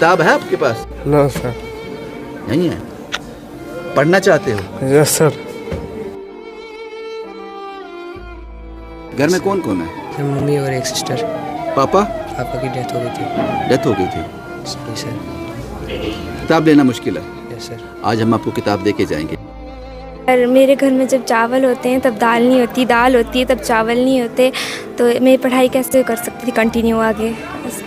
किताब है आपके पास? No sir. नहीं है। पढ़ना चाहते हो? Yes sir. घर में कौन कौन है? मम्मी और एक सिस्टर। पापा? पापा की डेथ हो गई थी। डेथ हो गई थी। जी सर। किताब लेना मुश्किल है। Yes sir. आज हम आपको किताब दे के जाएंगे। पर मेरे घर में जब चावल होते हैं तब दाल नहीं होती, दाल होती है तब चावल नहीं होते, तो मैं पढ़ाई कैसे कर सकती थी कंटिन्यू आगे?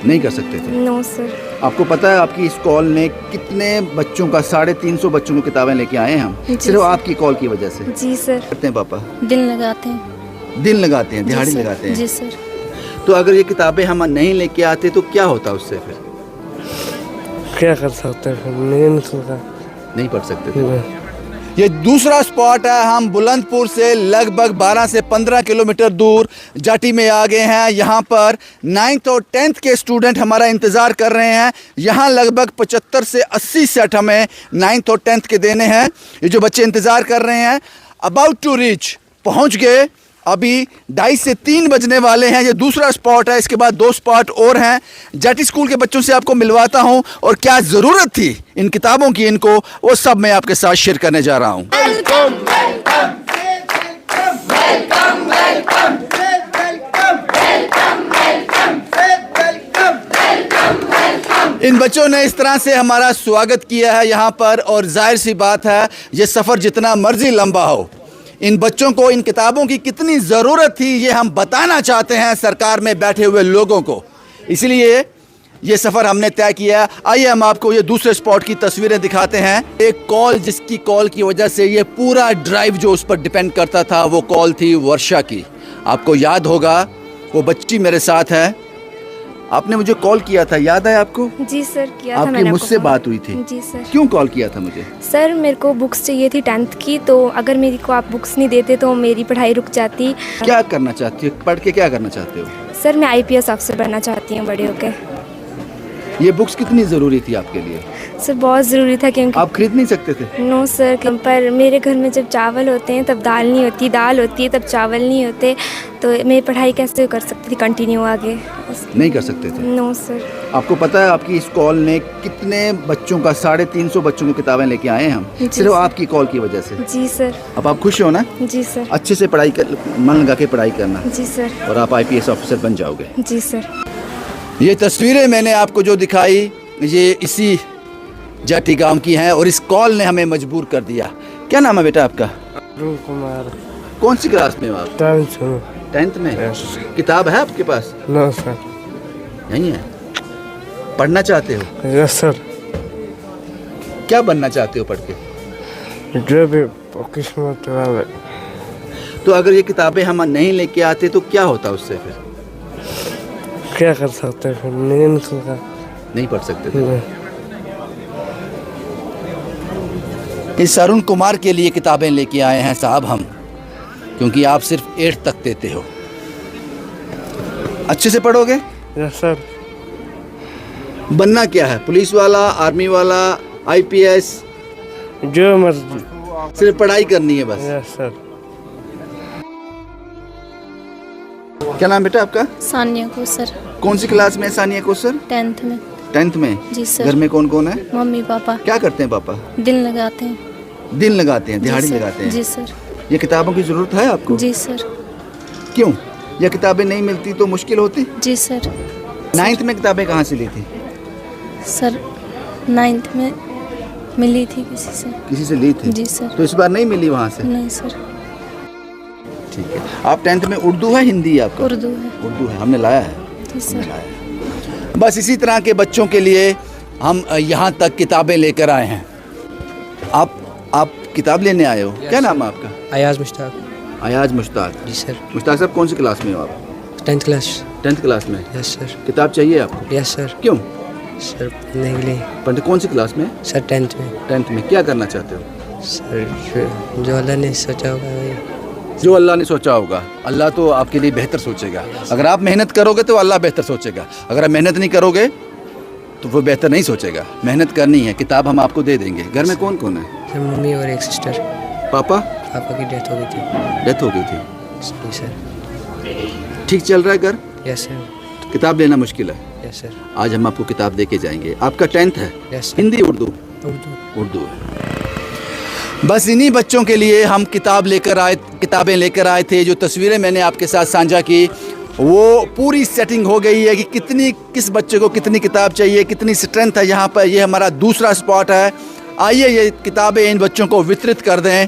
नहीं कर सकते थे? No sir. आपको पता है आपकी इस कॉल ने कितने बच्चों का 350 बच्चों को किताबें लेके आए हैं हम, सिर्फ आपकी कॉल की वजह से। जी सर। करते हैं पापा? दिन लगाते हैं। दिन लगाते हैं, दिहाड़ी लगाते हैं। जी सर। तो अगर ये किताबें हम नहीं लेके आते तो क्या होता उससे? फिर क्या कर सकते हैं? फिर नहीं निकलता। नहीं पढ़ सकते थे। ये दूसरा स्पॉट है। हम बुलंदपुर से लगभग 12 से 15 किलोमीटर दूर जाटी में आ गए हैं। यहाँ पर 9th और 10th के स्टूडेंट हमारा इंतज़ार कर रहे हैं। यहाँ लगभग 75 से 80 सेट हमें 9th और 10th के देने हैं। ये जो बच्चे इंतज़ार कर रहे हैं अबाउट टू रीच, पहुँच गए। अभी 2:30 से 3 बजने वाले हैं। ये दूसरा स्पॉट है। इसके बाद 2 स्पॉट और हैं। जाटी स्कूल के बच्चों से आपको मिलवाता हूं और क्या ज़रूरत थी इन किताबों की इनको, वो सब मैं आपके साथ शेयर करने जा रहा हूं। इन बच्चों ने इस तरह से हमारा स्वागत किया है यहाँ पर, और जाहिर सी बात है ये सफ़र जितना मर्जी लंबा हो, इन बच्चों को इन किताबों की कितनी ज़रूरत थी ये हम बताना चाहते हैं सरकार में बैठे हुए लोगों को। इसलिए ये सफ़र हमने तय किया। आइए हम आपको ये दूसरे स्पॉट की तस्वीरें दिखाते हैं। एक कॉल, जिसकी कॉल की वजह से ये पूरा ड्राइव जो उस पर डिपेंड करता था, वो कॉल थी वर्षा की। आपको याद होगा, वो बच्ची मेरे साथ है। आपने मुझे कॉल किया था, याद है आपको? जी सर, किया था आपकी मैंने। मुझसे बात हुई थी? जी सर। क्यों कॉल किया था मुझे? सर मेरे को बुक्स चाहिए थी 10th की, तो अगर मेरी को आप बुक्स नहीं देते तो मेरी पढ़ाई रुक जाती। क्या करना चाहती हो? पढ़ के क्या करना चाहते हो? सर मैं IPS अफसर बनना चाहती हूँ बड़े होके। ये बुक्स कितनी ज़रूरी थी आपके लिए? सर बहुत ज़रूरी था, क्योंकि आप खरीद नहीं सकते थे? नो सर, पर मेरे घर में जब चावल होते हैं तब दाल नहीं होती, दाल होती है तब चावल नहीं होते, तो मैं पढ़ाई कैसे कर सकती थी कंटिन्यू आगे? नहीं कर सकते थे? No sir. आपको पता है आपकी इस कॉल ने कितने बच्चों का 350 बच्चों को किताबें लेके आए हैं हम, सिर्फ आपकी कॉल की वजह से। जी सर। अब आप खुश हो ना? जी सर। अच्छे से पढ़ाई कर, मन लगा के पढ़ाई करना। जी सर। और आप IPS ऑफिसर बन जाओगे। जी सर। ये तस्वीरें मैंने आपको जो दिखाई, ये इसी जाटी गांव की हैं, और इस कॉल ने हमें मजबूर कर दिया। क्या नाम है बेटा आपका? अरुण कुमार। कौन सी क्लास में हो आप? 10th में। यस। किताब है आपके पास? No sir. नहीं है। पढ़ना चाहते हो? Yes sir. क्या बनना चाहते हो पढ़ के? जो भी किस्मत वाले। तो अगर ये किताबें हम नहीं लेके आते तो क्या होता उससे? फिर क्या कर सकते हैं? फिर नहीं निकलता। नहीं पढ़ सकते थे। इस अरुण कुमार के लिए किताबें लेके आए हैं साहब हम, क्योंकि आप सिर्फ 8th तक देते हो। अच्छे से पढ़ोगे? Yes sir. बनना क्या है? पुलिस वाला, आर्मी वाला, IPS? जो मर्जी। सिर्फ पढ़ाई करनी है बस? Yes sir. क्या नाम बेटा आपका? सानिया को सर। कौन सी क्लास में है सानिया को सर? 10th में। 10th में? जी सर। घर में कौन कौन है? Mummy papa. क्या करते हैं पापा? दिन लगाते हैं। दिन लगाते हैं, दिहाड़ी जी सर। लगाते हैं? जी सर। ये किताबों की ज़रूरत है आपको? जी सर। क्यों? ये किताबें नहीं मिलती तो मुश्किल होती? जी सर। 9th में किताबें कहाँ से ली थी? सर 9th में मिली थी किसी से। किसी से ली थी? जी सर। तो इस बार नहीं मिली वहाँ से? नहीं सर। ठीक है। आप 10th में उर्दू है, हिंदी है आपका? उर्दू है। उर्दू है, हमने लाया है। जी सर। बस इसी तरह के बच्चों के लिए हम यहाँ तक किताबें लेकर आए हैं। आप किताब लेने आए हो? क्या नाम है आपका? अयाज मुश्ताक। अयाज मुश्ताक। जी सर। मुश्ताक साहब कौन सी क्लास में हो आप? 10th class. 10th क्लास में? Yes sir. किताब चाहिए आपको? Yes sir. क्यों? सर पढ़ने के लिए। पढ़ते कौन सी क्लास में? सर 10th में। 10th में। क्या करना चाहते हो? सर जो अल्लाह ने सोचा होगा वही। जो अल्लाह ने सोचा होगा। अल्लाह तो आपके लिए बेहतर सोचेगा। अगर आप मेहनत करोगे तो अल्लाह बेहतर सोचेगा, अगर आप मेहनत नहीं करोगे तो वो बेहतर नहीं सोचेगा। मेहनत करनी है। किताब हम आपको दे देंगे। घर में कौन कौन है? सर मम्मी और एक सिस्टर। पापा? पापा की डेथ हो गई थी। डेथ हो गई थी। जी सर। ठीक चल रहा है घर? Yes sir. किताब लेना मुश्किल है? Yes sir. आज हम आपको किताब दे के जाएंगे। आपका 10th है? Yes sir. हिंदी उर्दू? उर्दू। उर्दू है। बस इन्हीं बच्चों के लिए हम किताबें लेकर आए थे। जो तस्वीरें मैंने आपके साथ साझा की वो पूरी सेटिंग हो गई है कि किस बच्चे को कितनी किताब चाहिए, कितनी स्ट्रेंथ है यहाँ पर। ये हमारा दूसरा स्पॉट है। आइए ये किताबें इन बच्चों को वितरित कर दें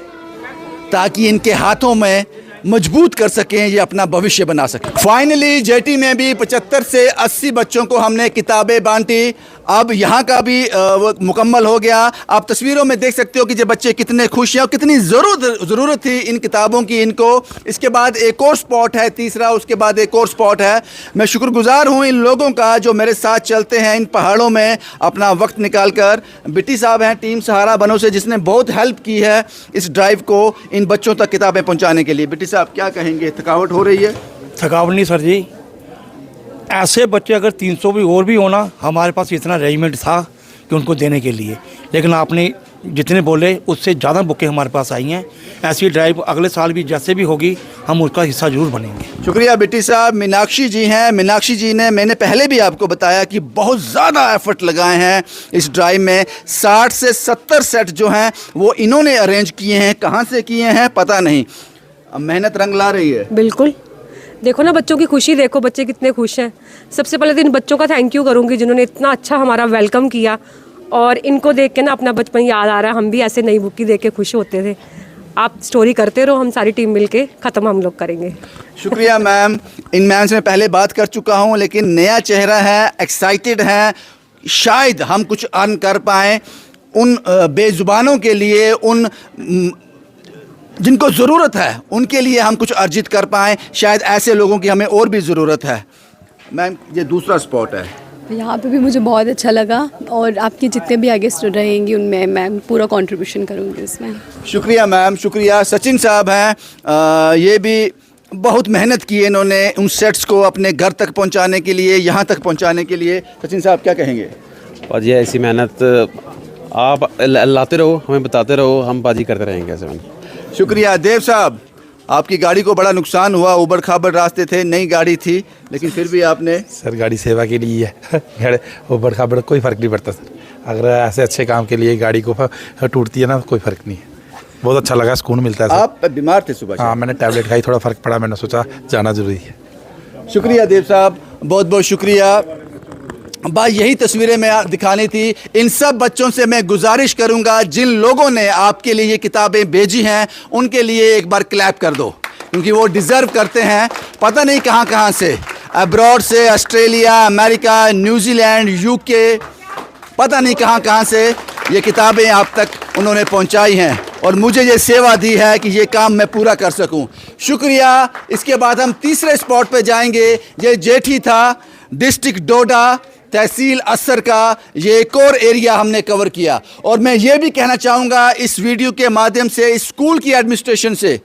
ताकि इनके हाथों में मजबूत कर सकें, ये अपना भविष्य बना सकें। फाइनली जेटी में भी 75 से 80 बच्चों को हमने किताबें बांटी। अब यहाँ का भी वो मुकम्मल हो गया। आप तस्वीरों में देख सकते हो कि ये बच्चे कितने खुश हैं और कितनी ज़रूरत थी इन किताबों की इनको। इसके बाद एक और स्पॉट है तीसरा, उसके बाद एक और स्पॉट है। मैं शुक्रगुजार हूँ इन लोगों का जो मेरे साथ चलते हैं इन पहाड़ों में अपना वक्त निकाल कर। बिट्टी साहब हैं टीम सहारा बनो से, जिसने बहुत हेल्प की है इस ड्राइव को इन बच्चों तक किताबें पहुँचाने के लिए। बिट्टी साहब क्या कहेंगे, थकावट हो रही है? थकावट नहीं सर जी, ऐसे बच्चे अगर 300 भी और भी होना, हमारे पास इतना अरेंजमेंट था कि उनको देने के लिए, लेकिन आपने जितने बोले उससे ज़्यादा बुकें हमारे पास आई हैं। ऐसी ड्राइव अगले साल भी जैसे भी होगी हम उसका हिस्सा ज़रूर बनेंगे। शुक्रिया बिट्टी साहब। मीनाक्षी जी हैं। मीनाक्षी जी ने, मैंने पहले भी आपको बताया कि बहुत ज़्यादा एफर्ट लगाए हैं इस ड्राइव में। 60 से 70 सेट जो हैं वो इन्होंने अरेंज किए हैं। कहाँ से किए हैं पता नहीं, अब मेहनत रंग ला रही है। बिल्कुल, देखो ना बच्चों की खुशी, देखो बच्चे कितने खुश हैं। सबसे पहले तो इन बच्चों का थैंक यू करूँगी जिन्होंने इतना अच्छा हमारा वेलकम किया, और इनको देख के ना अपना बचपन याद आ रहा है। हम भी ऐसे नई बुक की देख के खुश होते थे। आप स्टोरी करते रहो, हम सारी टीम मिलके ख़त्म हम लोग करेंगे। शुक्रिया मैम। इन मैम से मैं पहले बात कर चुका हूँ, लेकिन नया चेहरा है, एक्साइटेड है। शायद हम कुछ अर्न कर पाएँ उन बेजुबानों के लिए, उन जिनको ज़रूरत है उनके लिए हम कुछ अर्जित कर पाएँ। शायद ऐसे लोगों की हमें और भी ज़रूरत है। मैम ये दूसरा स्पॉट है, यहाँ पे भी मुझे बहुत अच्छा लगा, और आपके जितने भी आगे स्टूडेंट रहेंगी उनमें मैं पूरा कंट्रीब्यूशन करूँगी उसमें। शुक्रिया मैम, शुक्रिया। सचिन साहब हैं, ये भी बहुत मेहनत की है इन्होंने उन सेट्स को अपने घर तक पहुंचाने के लिए, यहाँ तक पहुंचाने के लिए। सचिन साहब क्या कहेंगे? पाजी ऐसी मेहनत आप लाते रहो, हमें बताते रहो, हम बाजी करते रहेंगे ऐसे में। शुक्रिया। देव साहब, आपकी गाड़ी को बड़ा नुकसान हुआ, उबड़ खाबड़ रास्ते थे, नई गाड़ी थी, लेकिन फिर भी आपने। सर गाड़ी सेवा के लिए है, उबड़ खाबड़ कोई फ़र्क नहीं पड़ता सर। अगर ऐसे अच्छे काम के लिए गाड़ी को टूटती है ना, कोई फ़र्क नहीं है। बहुत अच्छा लगा, सुकून मिलता है सर। आप बीमार थे सुबह? हाँ, मैंने टैबलेट खाई, थोड़ा फ़र्क पड़ा, मैंने सोचा जाना ज़रूरी है। शुक्रिया देव साहब, बहुत बहुत शुक्रिया। बस यही तस्वीरें मैं दिखानी थी। इन सब बच्चों से मैं गुजारिश करूंगा, जिन लोगों ने आपके लिए ये किताबें भेजी हैं उनके लिए एक बार क्लैप कर दो, क्योंकि वो डिज़र्व करते हैं। पता नहीं कहाँ कहाँ से, अब्रॉड से, ऑस्ट्रेलिया, अमेरिका, न्यूजीलैंड, यूके, पता नहीं कहाँ कहाँ से ये किताबें आप तक उन्होंने पहुँचाई हैं, और मुझे ये सेवा दी है कि ये काम मैं पूरा कर सकूँ। शुक्रिया। इसके बाद हम तीसरे स्पॉट पे जाएंगे। ये जेठी था, डिस्ट्रिक्ट डोडा, तहसील असर का ये एक और एरिया हमने कवर किया। और मैं ये भी कहना चाहूँगा इस वीडियो के माध्यम से इस स्कूल की एडमिनिस्ट्रेशन से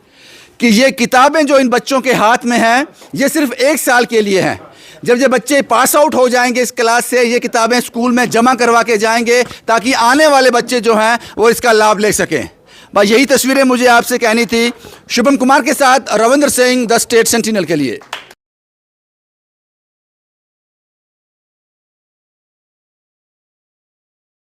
कि ये किताबें जो इन बच्चों के हाथ में हैं ये सिर्फ 1 साल के लिए हैं। जब ये बच्चे पास आउट हो जाएंगे इस क्लास से, ये किताबें स्कूल में जमा करवा के जाएंगे ताकि आने वाले बच्चे जो हैं वो इसका लाभ ले सकें। बस यही तस्वीरें मुझे आपसे कहनी थी। शुभम कुमार के साथ Ravindra Singh, the state sentinel के लिए।